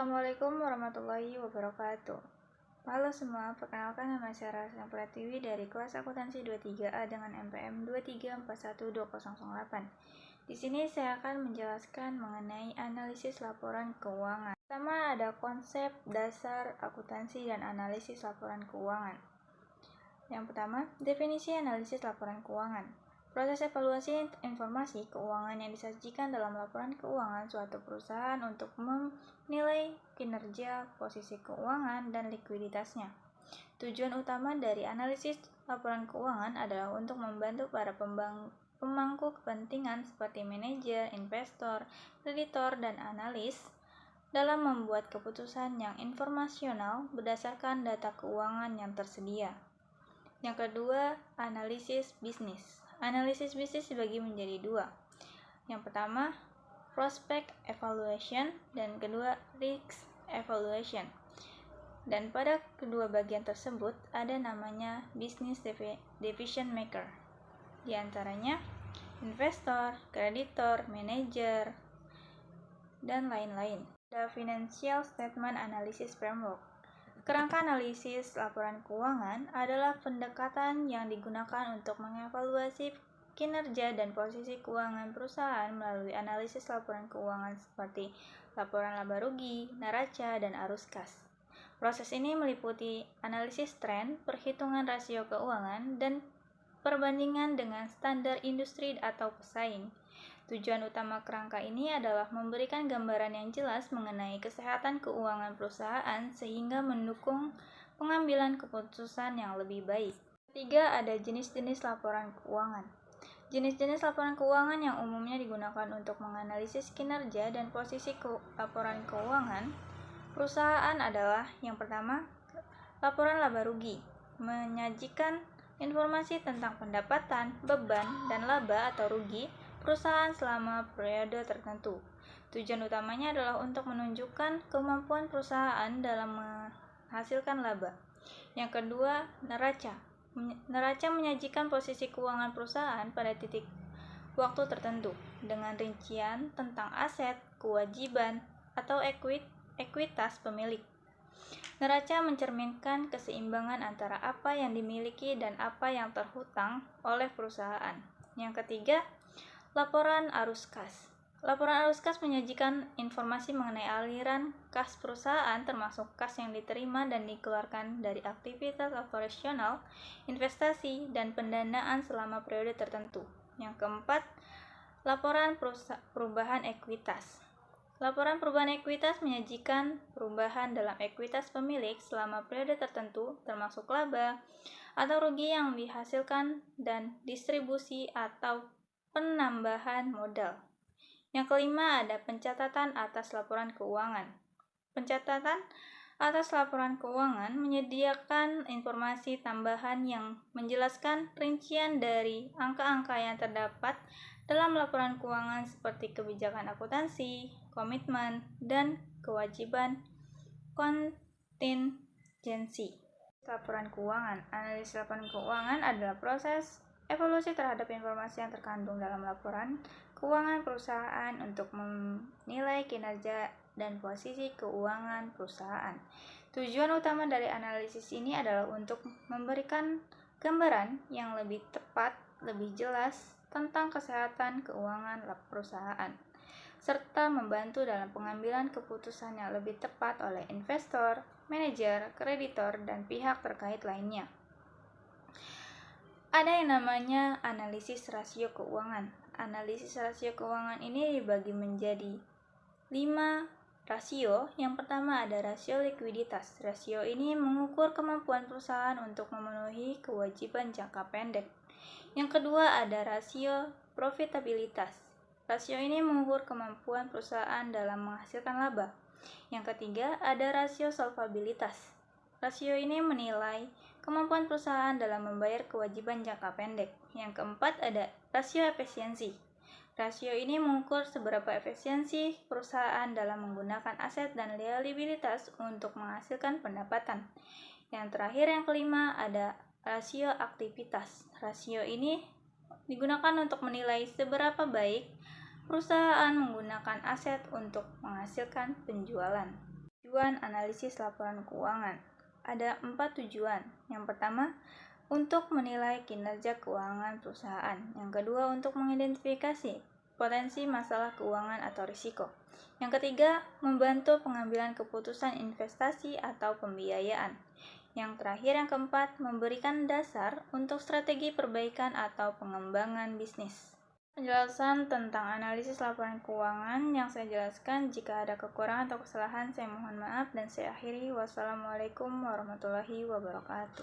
Assalamualaikum warahmatullahi wabarakatuh. Halo semua, perkenalkan nama saya Rasna Pratiwi dari kelas akuntansi 23A dengan NPM 2341208. Di sini saya akan menjelaskan mengenai analisis laporan keuangan. Pertama ada konsep dasar akuntansi dan analisis laporan keuangan. Yang pertama, definisi analisis laporan keuangan. Proses evaluasi informasi keuangan yang disajikan dalam laporan keuangan suatu perusahaan untuk menilai kinerja, posisi keuangan, dan likuiditasnya. Tujuan utama dari analisis laporan keuangan adalah untuk membantu para pemangku kepentingan seperti manajer, investor, kreditor, dan analis dalam membuat keputusan yang informasional berdasarkan data keuangan yang tersedia. Yang kedua, analisis bisnis. Analisis bisnis dibagi menjadi dua. Yang pertama, prospect evaluation, dan kedua, risk evaluation. Dan pada kedua bagian tersebut ada namanya business decision maker. Di antaranya investor, kreditor, manajer, dan lain-lain. Ada financial statement analysis framework. Kerangka analisis laporan keuangan adalah pendekatan yang digunakan untuk mengevaluasi kinerja dan posisi keuangan perusahaan melalui analisis laporan keuangan seperti laporan laba rugi, neraca, dan arus kas. Proses ini meliputi analisis tren, perhitungan rasio keuangan, dan perbandingan dengan standar industri atau pesaing. Tujuan utama kerangka ini adalah memberikan gambaran yang jelas mengenai kesehatan keuangan perusahaan sehingga mendukung pengambilan keputusan yang lebih baik. Ketiga, ada jenis-jenis laporan keuangan. Jenis-jenis laporan keuangan yang umumnya digunakan untuk menganalisis kinerja dan posisi laporan keuangan perusahaan adalah yang pertama, laporan laba rugi, menyajikan informasi tentang pendapatan, beban, dan laba atau rugi perusahaan selama periode tertentu. Tujuan utamanya adalah untuk menunjukkan kemampuan perusahaan dalam menghasilkan laba. Yang kedua, neraca. Neraca menyajikan posisi keuangan perusahaan pada titik waktu tertentu dengan rincian tentang aset, kewajiban, atau ekuitas pemilik. Neraca mencerminkan keseimbangan antara apa yang dimiliki dan apa yang terhutang oleh perusahaan. Yang ketiga, laporan arus kas. Laporan arus kas menyajikan informasi mengenai aliran kas perusahaan termasuk kas yang diterima dan dikeluarkan dari aktivitas operasional, investasi, dan pendanaan selama periode tertentu. Yang keempat, laporan perubahan ekuitas. Laporan perubahan ekuitas menyajikan perubahan dalam ekuitas pemilik selama periode tertentu termasuk laba atau rugi yang dihasilkan dan distribusi atau penambahan modal. Yang kelima ada pencatatan atas laporan keuangan. Pencatatan atas laporan keuangan menyediakan informasi tambahan yang menjelaskan rincian dari angka-angka yang terdapat dalam laporan keuangan seperti kebijakan akuntansi, komitmen, dan kewajiban kontingensi. Laporan keuangan. Analisis laporan keuangan adalah proses evaluasi terhadap informasi yang terkandung dalam laporan keuangan perusahaan untuk menilai kinerja dan posisi keuangan perusahaan. Tujuan utama dari analisis ini adalah untuk memberikan gambaran yang lebih tepat, lebih jelas tentang kesehatan keuangan perusahaan, serta membantu dalam pengambilan keputusan yang lebih tepat oleh investor, manajer, kreditor, dan pihak terkait lainnya. Ada yang namanya analisis rasio keuangan. Analisis rasio keuangan ini dibagi menjadi 5 rasio. Yang pertama ada rasio likuiditas. Rasio ini mengukur kemampuan perusahaan untuk memenuhi kewajiban jangka pendek. Yang kedua ada rasio profitabilitas. Rasio ini mengukur kemampuan perusahaan dalam menghasilkan laba. Yang ketiga ada rasio solvabilitas. Rasio ini menilai kemampuan perusahaan dalam membayar kewajiban jangka pendek. Yang keempat ada rasio efisiensi. Rasio ini mengukur seberapa efisiensi perusahaan dalam menggunakan aset dan liabilitas untuk menghasilkan pendapatan. Yang terakhir yang kelima ada rasio aktivitas. Rasio ini digunakan untuk menilai seberapa baik perusahaan menggunakan aset untuk menghasilkan penjualan. Tujuan analisis laporan keuangan. Ada 4 tujuan. Yang pertama, untuk menilai kinerja keuangan perusahaan. Yang kedua, untuk mengidentifikasi potensi masalah keuangan atau risiko. Yang ketiga, membantu pengambilan keputusan investasi atau pembiayaan. Yang terakhir, yang keempat, memberikan dasar untuk strategi perbaikan atau pengembangan bisnis. Penjelasan tentang analisis laporan keuangan yang saya jelaskan. Jika ada kekurangan atau kesalahan, saya mohon maaf dan saya akhiri. Wassalamualaikum warahmatullahi wabarakatuh.